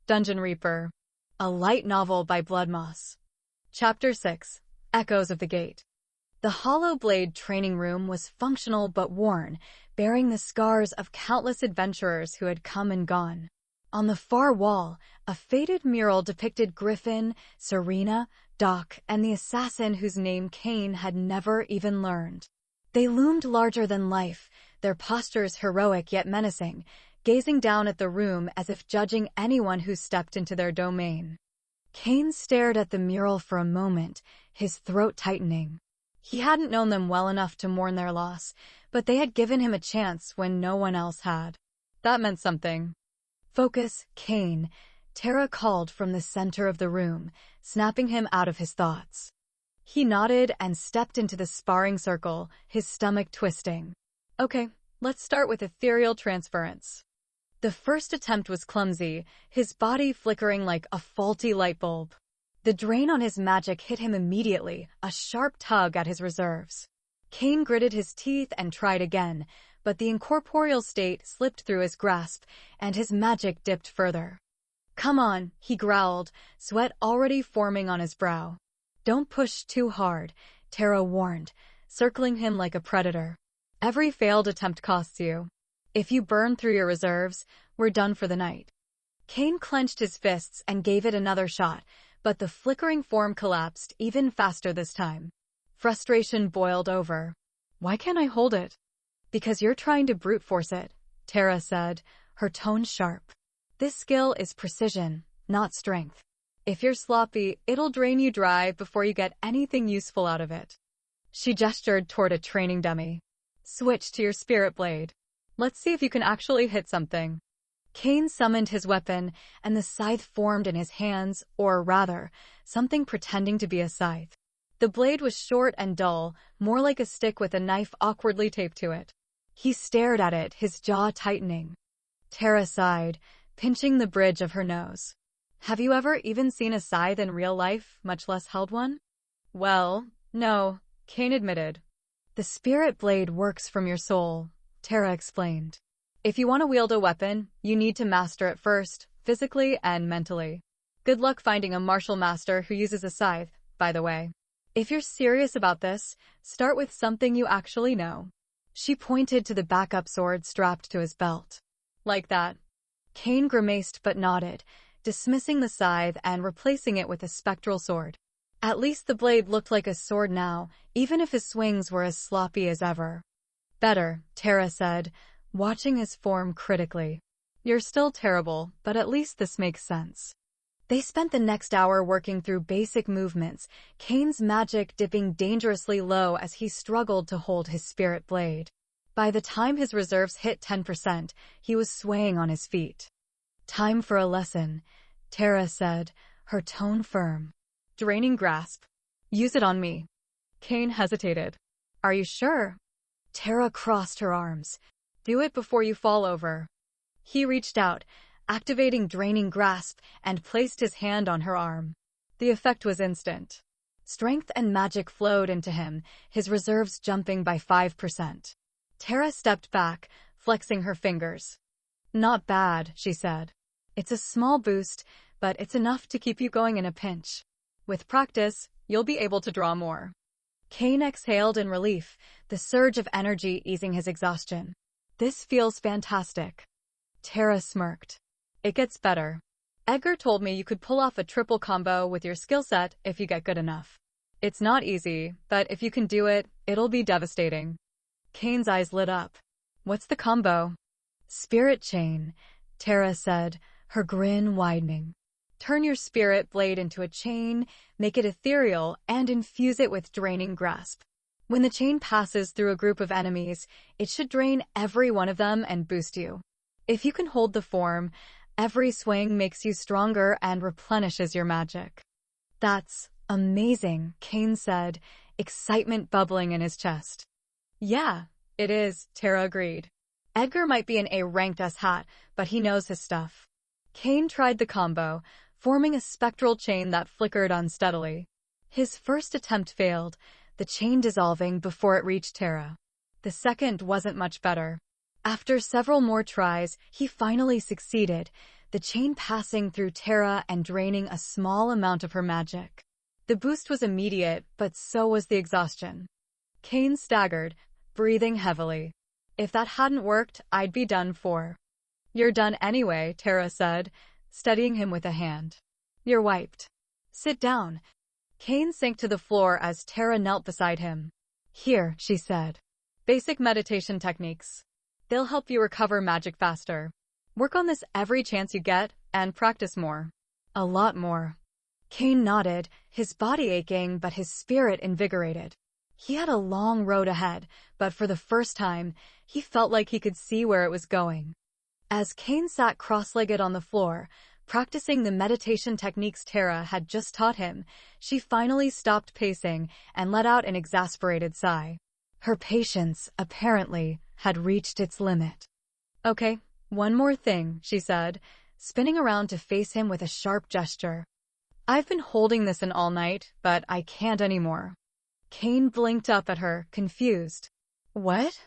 Dungeon Reaper. A light novel by Bloodmoss. Chapter 6. Echoes of the Gate. The hollow blade training room was functional but worn, bearing the scars of countless adventurers who had come and gone. On the far wall, a faded mural depicted Griffin, Serena, Doc, and the assassin whose name Cain had never even learned. They loomed larger than life, their postures heroic yet menacing, gazing down at the room as if judging anyone who stepped into their domain. Cain stared at the mural for a moment, his throat tightening. He hadn't known them well enough to mourn their loss, but they had given him a chance when no one else had. That meant something. "Focus, Cain," Tara called from the center of the room, snapping him out of his thoughts. He nodded and stepped into the sparring circle, his stomach twisting. "Okay, let's start with ethereal transference." The first attempt was clumsy, his body flickering like a faulty light bulb. The drain on his magic hit him immediately, a sharp tug at his reserves. Cain gritted his teeth and tried again, but the incorporeal state slipped through his grasp, and his magic dipped further. "Come on," he growled, sweat already forming on his brow. "Don't push too hard," Tara warned, circling him like a predator. "Every failed attempt costs you. If you burn through your reserves, we're done for the night." Cain clenched his fists and gave it another shot, but the flickering form collapsed even faster this time. Frustration boiled over. "Why can't I hold it?" "Because you're trying to brute force it," Tara said, her tone sharp. "This skill is precision, not strength. If you're sloppy, it'll drain you dry before you get anything useful out of it." She gestured toward a training dummy. "Switch to your spirit blade. Let's see if you can actually hit something." Cain summoned his weapon, and the scythe formed in his hands, or rather, something pretending to be a scythe. The blade was short and dull, more like a stick with a knife awkwardly taped to it. He stared at it, his jaw tightening. Tara sighed, pinching the bridge of her nose. "Have you ever even seen a scythe in real life, much less held one?" "Well, no," Cain admitted. "The spirit blade works from your soul," Tara explained. "If you want to wield a weapon, you need to master it first, physically and mentally. Good luck finding a martial master who uses a scythe, by the way. If you're serious about this, start with something you actually know." She pointed to the backup sword strapped to his belt. "Like that." Cain grimaced but nodded, dismissing the scythe and replacing it with a spectral sword. At least the blade looked like a sword now, even if his swings were as sloppy as ever. "Better," Tara said, watching his form critically. "You're still terrible, but at least this makes sense." They spent the next hour working through basic movements, Cain's magic dipping dangerously low as he struggled to hold his spirit blade. By the time his reserves hit 10%, he was swaying on his feet. "Time for a lesson," Tara said, her tone firm. "Draining grasp. Use it on me." Cain hesitated. "Are you sure?" Tara crossed her arms. "Do it before you fall over." He reached out, activating draining grasp, and placed his hand on her arm. The effect was instant. Strength and magic flowed into him, his reserves jumping by 5%. Tara stepped back, flexing her fingers. "Not bad," she said. "It's a small boost, but it's enough to keep you going in a pinch. With practice, you'll be able to draw more." Cain exhaled in relief, the surge of energy easing his exhaustion. "This feels fantastic." Tara smirked. "It gets better. Edgar told me you could pull off a triple combo with your skill set if you get good enough. It's not easy, but if you can do it, it'll be devastating." Cain's eyes lit up. "What's the combo?" "Spirit chain," Tara said, her grin widening. "Turn your spirit blade into a chain, make it ethereal, and infuse it with draining grasp. When the chain passes through a group of enemies, it should drain every one of them and boost you. If you can hold the form, every swing makes you stronger and replenishes your magic." "That's amazing," Cain said, excitement bubbling in his chest. "Yeah, it is," Tara agreed. "Edgar might be an A-ranked S-hat, but he knows his stuff." Cain tried the combo, forming a spectral chain that flickered unsteadily. His first attempt failed, the chain dissolving before it reached Tara. The second wasn't much better. After several more tries, he finally succeeded, the chain passing through Tara and draining a small amount of her magic. The boost was immediate, but so was the exhaustion. Cain staggered, breathing heavily. If that hadn't worked, I'd be done for. You're done anyway, Tara said, steadying him with a hand. You're wiped. Sit down. Cain sank to the floor as Tara knelt beside him. Here, she said. Basic meditation techniques. They'll help you recover magic faster. Work on this every chance you get, and practice more. A lot more. Cain nodded, his body aching but his spirit invigorated. He had a long road ahead, but for the first time, he felt like he could see where it was going. As Cain sat cross-legged on the floor, practicing the meditation techniques Tara had just taught him, she finally stopped pacing and let out an exasperated sigh. Her patience, apparently, had reached its limit. Okay, one more thing, she said, spinning around to face him with a sharp gesture. I've been holding this in all night, but I can't anymore. Cain blinked up at her, confused. What?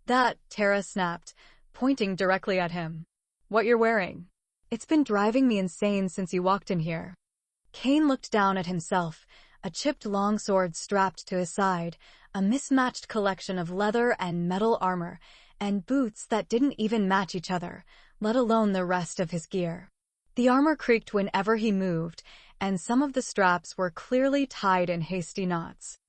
That, Tara snapped, pointing directly at him. What you're wearing. It's been driving me insane since you walked in here. Cain looked down at himself, a chipped longsword strapped to his side, a mismatched collection of leather and metal armor, and boots that didn't even match each other, let alone the rest of his gear. The armor creaked whenever he moved, and some of the straps were clearly tied in hasty knots.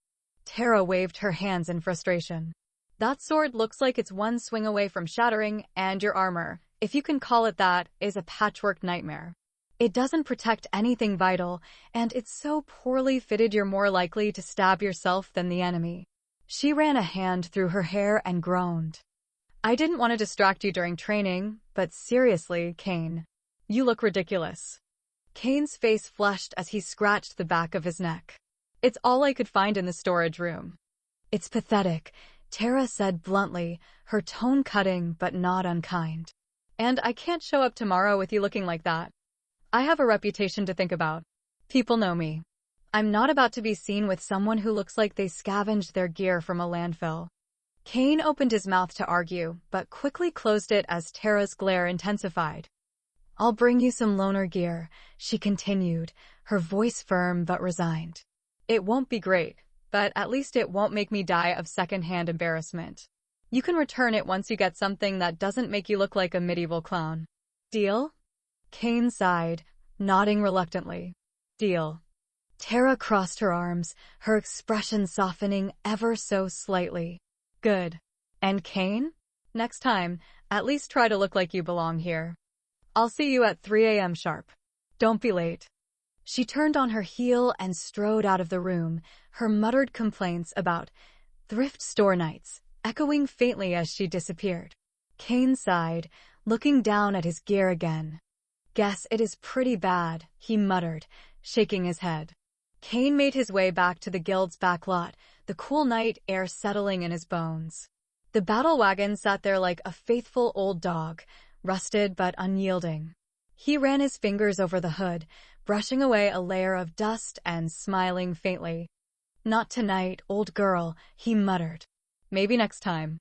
Tara waved her hands in frustration. That sword looks like it's one swing away from shattering, and your armor, if you can call it that, is a patchwork nightmare. It doesn't protect anything vital, and it's so poorly fitted you're more likely to stab yourself than the enemy. She ran a hand through her hair and groaned. I didn't want to distract you during training, but seriously, Cain. You look ridiculous. Cain's face flushed as he scratched the back of his neck. It's all I could find in the storage room. It's pathetic, Tara said bluntly, her tone cutting but not unkind. And I can't show up tomorrow with you looking like that. I have a reputation to think about. People know me. I'm not about to be seen with someone who looks like they scavenged their gear from a landfill. Cain opened his mouth to argue, but quickly closed it as Tara's glare intensified. I'll bring you some loaner gear, she continued, her voice firm but resigned. It won't be great, but at least it won't make me die of second-hand embarrassment. You can return it once you get something that doesn't make you look like a medieval clown. Deal? Cain sighed, nodding reluctantly. Deal. Tara crossed her arms, her expression softening ever so slightly. Good. And Cain? Next time, at least try to look like you belong here. I'll see you at 3 a.m. sharp. Don't be late. She turned on her heel and strode out of the room, her muttered complaints about thrift store nights echoing faintly as she disappeared. Cain sighed, looking down at his gear again. Guess it is pretty bad, he muttered, shaking his head. Cain made his way back to the guild's back lot, the cool night air settling in his bones. The battle wagon sat there like a faithful old dog, rusted but unyielding. He ran his fingers over the hood, brushing away a layer of dust and smiling faintly. Not tonight, old girl, he muttered. Maybe next time.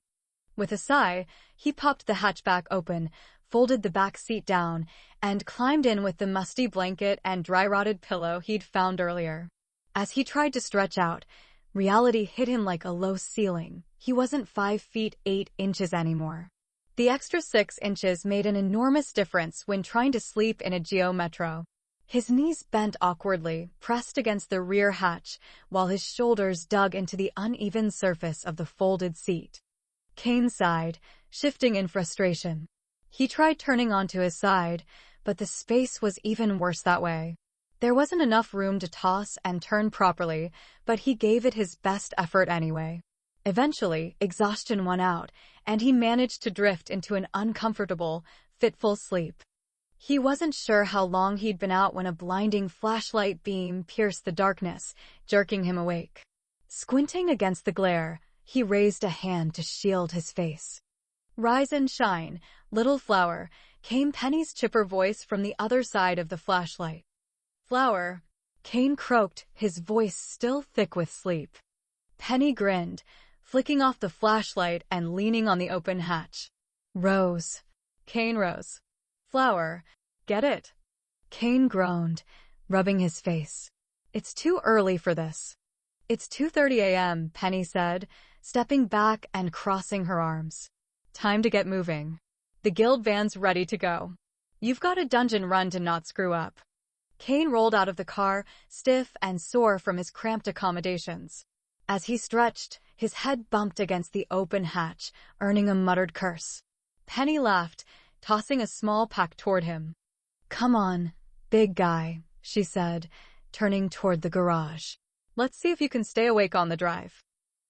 With a sigh, he popped the hatchback open, folded the back seat down, and climbed in with the musty blanket and dry-rotted pillow he'd found earlier. As he tried to stretch out, reality hit him like a low ceiling. He wasn't 5 feet 8 inches anymore. The extra 6 inches made an enormous difference when trying to sleep in a Geo Metro. His knees bent awkwardly, pressed against the rear hatch, while his shoulders dug into the uneven surface of the folded seat. Cain sighed, shifting in frustration. He tried turning onto his side, but the space was even worse that way. There wasn't enough room to toss and turn properly, but he gave it his best effort anyway. Eventually, exhaustion won out, and he managed to drift into an uncomfortable, fitful sleep. He wasn't sure how long he'd been out when a blinding flashlight beam pierced the darkness, jerking him awake. Squinting against the glare, he raised a hand to shield his face. Rise and shine, little flower, came Penny's chipper voice from the other side of the flashlight. Flower, Cain croaked, his voice still thick with sleep. Penny grinned, flicking off the flashlight and leaning on the open hatch. Rose. Cain rose. Flower, Get it? Cain groaned, rubbing his face. It's too early for this. It's 2:30 a.m., Penny said, stepping back and crossing her arms. Time to get moving. The guild van's ready to go. You've got a dungeon run to not screw up. Cain rolled out of the car, stiff and sore from his cramped accommodations. As he stretched, his head bumped against the open hatch, earning a muttered curse. Penny laughed, tossing a small pack toward him. Come on, big guy, she said, turning toward the garage. Let's see if you can stay awake on the drive.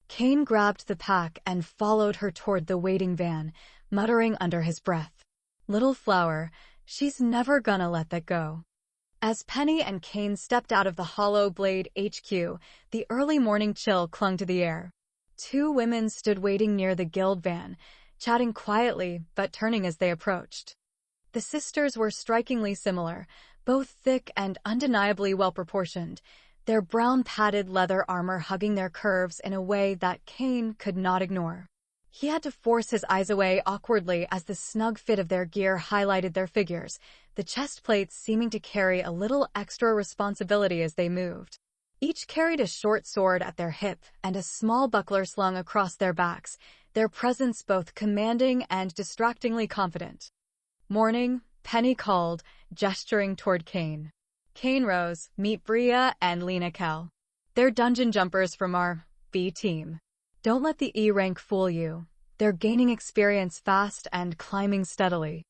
Cain grabbed the pack and followed her toward the waiting van, muttering under his breath. Little flower, she's never gonna let that go. As Penny and Cain stepped out of the Hollow Blade HQ, the early morning chill clung to the air. Two women stood waiting near the guild van, chatting quietly but turning as they approached. The sisters were strikingly similar, both thick and undeniably well-proportioned, their brown padded leather armor hugging their curves in a way that Cain could not ignore. He had to force his eyes away awkwardly as the snug fit of their gear highlighted their figures, the chest plates seeming to carry a little extra responsibility as they moved. Each carried a short sword at their hip and a small buckler slung across their backs, their presence both commanding and distractingly confident. Morning, Penny called, gesturing toward Cain. Cain rose, meet Bria and Lena Kell. They're dungeon jumpers from our B team. Don't let the E rank fool you. They're gaining experience fast and climbing steadily.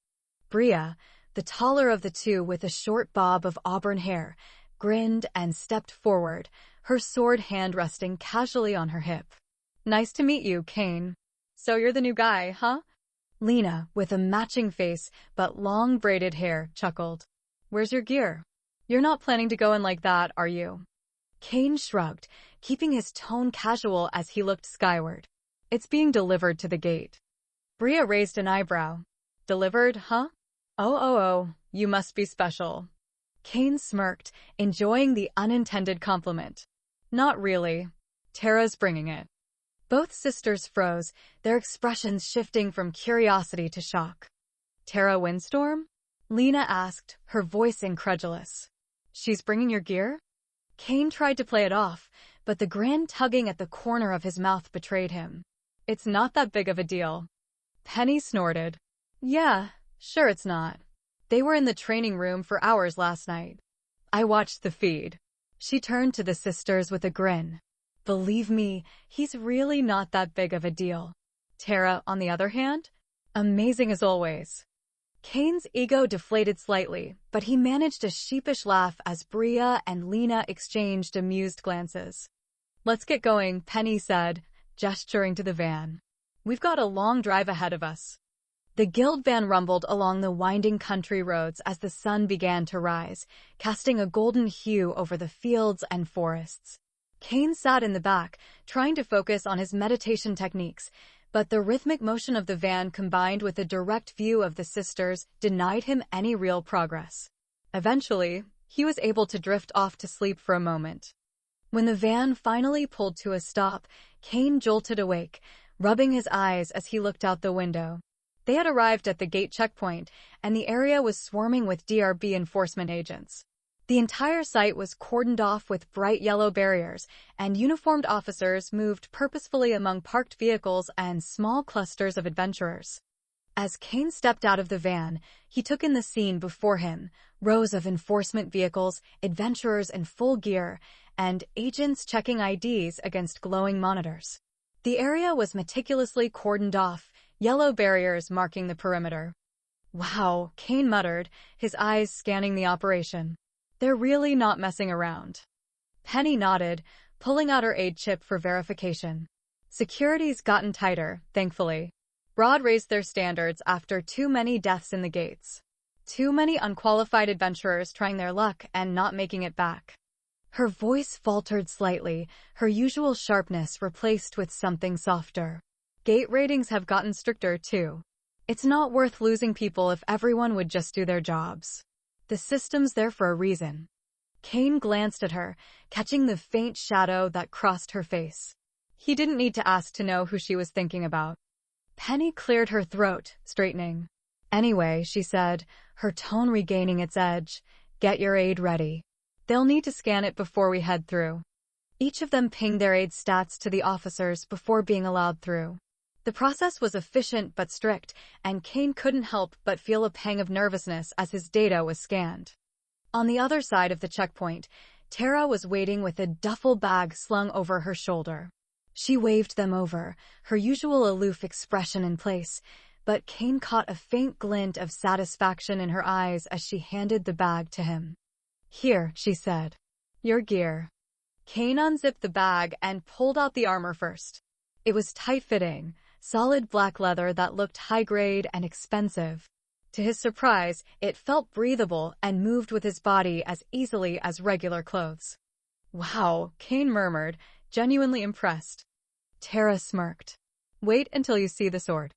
Bria, the taller of the two with a short bob of auburn hair, grinned and stepped forward, her sword hand resting casually on her hip. Nice to meet you, Cain. So you're the new guy, huh? Lena, with a matching face but long braided hair, chuckled. Where's your gear? You're not planning to go in like that, are you? Cain shrugged, keeping his tone casual as he looked skyward. It's being delivered to the gate. Bria raised an eyebrow. Delivered, huh? Oh, you must be special. Cain smirked, enjoying the unintended compliment. Not really. Tara's bringing it. Both sisters froze, their expressions shifting from curiosity to shock. Tara Windstorm? Lena asked, her voice incredulous. She's bringing your gear? Cain tried to play it off, but the grin tugging at the corner of his mouth betrayed him. It's not that big of a deal. Penny snorted. Yeah, sure it's not. They were in the training room for hours last night. I watched the feed. She turned to the sisters with a grin. Believe me, he's really not that big of a deal. Tara, on the other hand? Amazing as always. Cain's ego deflated slightly, but he managed a sheepish laugh as Bria and Lena exchanged amused glances. Let's get going, Penny said, gesturing to the van. We've got a long drive ahead of us. The guild van rumbled along the winding country roads as the sun began to rise, casting a golden hue over the fields and forests. Cain sat in the back, trying to focus on his meditation techniques, but the rhythmic motion of the van combined with a direct view of the sisters denied him any real progress. Eventually, he was able to drift off to sleep for a moment. When the van finally pulled to a stop, Cain jolted awake, rubbing his eyes as he looked out the window. They had arrived at the gate checkpoint, and the area was swarming with DRB enforcement agents. The entire site was cordoned off with bright yellow barriers, and uniformed officers moved purposefully among parked vehicles and small clusters of adventurers. As Cain stepped out of the van, he took in the scene before him, rows of enforcement vehicles, adventurers in full gear, and agents checking IDs against glowing monitors. The area was meticulously cordoned off, yellow barriers marking the perimeter. Wow, Cain muttered, his eyes scanning the operation. They're really not messing around. Penny nodded, pulling out her aid chip for verification. Security's gotten tighter, thankfully. Broad raised their standards after too many deaths in the gates. Too many unqualified adventurers trying their luck and not making it back. Her voice faltered slightly, her usual sharpness replaced with something softer. Gate ratings have gotten stricter, too. It's not worth losing people if everyone would just do their jobs. The system's there for a reason. Cain glanced at her, catching the faint shadow that crossed her face. He didn't need to ask to know who she was thinking about. Penny cleared her throat, straightening. Anyway, she said, her tone regaining its edge, get your aid ready. They'll need to scan it before we head through. Each of them pinged their aid stats to the officers before being allowed through. The process was efficient but strict, and Cain couldn't help but feel a pang of nervousness as his data was scanned. On the other side of the checkpoint, Tara was waiting with a duffel bag slung over her shoulder. She waved them over, her usual aloof expression in place, but Cain caught a faint glint of satisfaction in her eyes as she handed the bag to him. Here, she said. Your gear. Cain unzipped the bag and pulled out the armor first. It was tight-fitting, solid black leather that looked high-grade and expensive. To his surprise, it felt breathable and moved with his body as easily as regular clothes. Wow, Cain murmured, genuinely impressed. Tara smirked. Wait until you see the sword.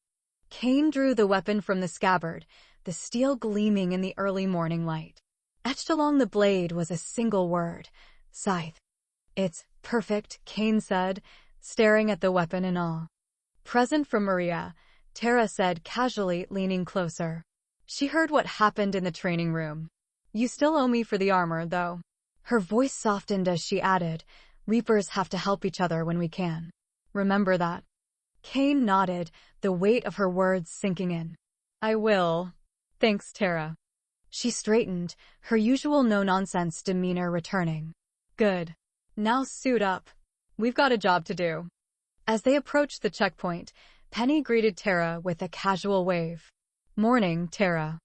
Cain drew the weapon from the scabbard, the steel gleaming in the early morning light. Etched along the blade was a single word, scythe. It's perfect, Cain said, staring at the weapon in awe. Present from Maria, Tara said casually, leaning closer. She heard what happened in the training room. You still owe me for the armor, though. Her voice softened as she added, Reapers have to help each other when we can. Remember that. Cain nodded, the weight of her words sinking in. I will. Thanks, Tara. She straightened, her usual no-nonsense demeanor returning. Good. Now suit up. We've got a job to do. As they approached the checkpoint, Penny greeted Tara with a casual wave. Morning, Tara.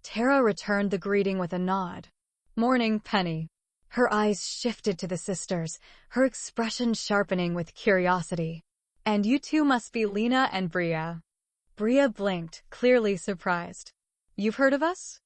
Tara returned the greeting with a nod. Morning, Penny. Her eyes shifted to the sisters, her expression sharpening with curiosity. And you two must be Lena and Bria. Bria blinked, clearly surprised. You've heard of us?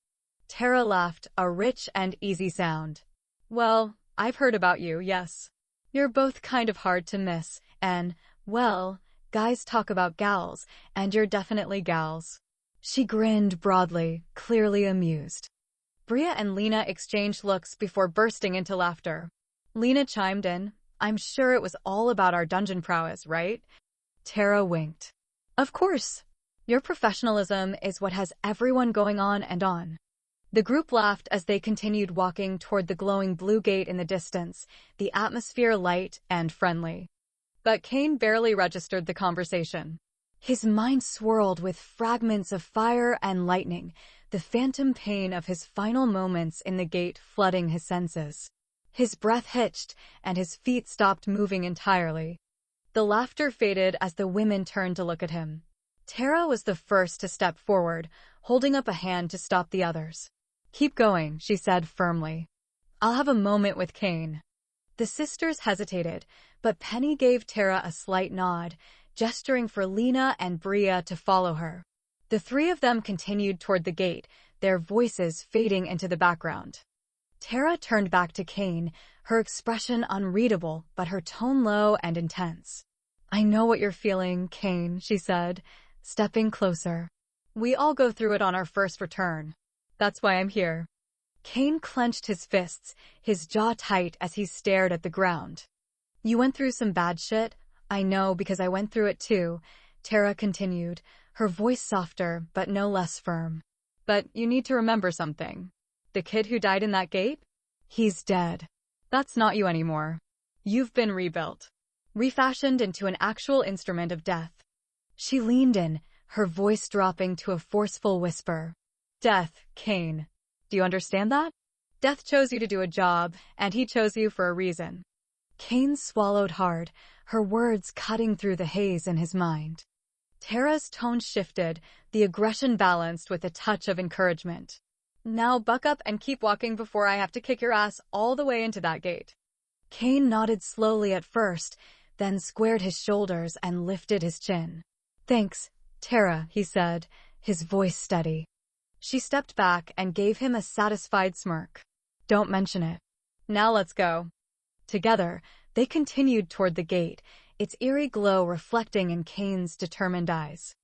Tara laughed, a rich and easy sound. Well, I've heard about you, yes. You're both kind of hard to miss, and, well, guys talk about gals, and you're definitely gals. She grinned broadly, clearly amused. Bria and Lena exchanged looks before bursting into laughter. Lena chimed in, I'm sure it was all about our dungeon prowess, right? Tara winked. Of course. Your professionalism is what has everyone going on and on. The group laughed as they continued walking toward the glowing blue gate in the distance, the atmosphere light and friendly. But Cain barely registered the conversation. His mind swirled with fragments of fire and lightning, the phantom pain of his final moments in the gate flooding his senses. His breath hitched, and his feet stopped moving entirely. The laughter faded as the women turned to look at him. Tara was the first to step forward, holding up a hand to stop the others. Keep going, she said firmly. I'll have a moment with Cain. The sisters hesitated, but Penny gave Tara a slight nod, gesturing for Lena and Bria to follow her. The three of them continued toward the gate, their voices fading into the background. Tara turned back to Cain, her expression unreadable, but her tone low and intense. I know what you're feeling, Cain, she said, stepping closer. We all go through it on our first return. That's why I'm here. Cain clenched his fists, his jaw tight as he stared at the ground. You went through some bad shit? I know because I went through it too, Tara continued, her voice softer but no less firm. But you need to remember something. The kid who died in that gate? He's dead. That's not you anymore. You've been rebuilt. Refashioned into an actual instrument of death. She leaned in, her voice dropping to a forceful whisper. Death, Cain. Do you understand that? Death chose you to do a job, and he chose you for a reason. Cain swallowed hard, her words cutting through the haze in his mind. Tara's tone shifted, the aggression balanced with a touch of encouragement. Now buck up and keep walking before I have to kick your ass all the way into that gate. Cain nodded slowly at first, then squared his shoulders and lifted his chin. Thanks, Tara, he said, his voice steady. She stepped back and gave him a satisfied smirk. Don't mention it. Now let's go. Together, they continued toward the gate, its eerie glow reflecting in Cain's determined eyes.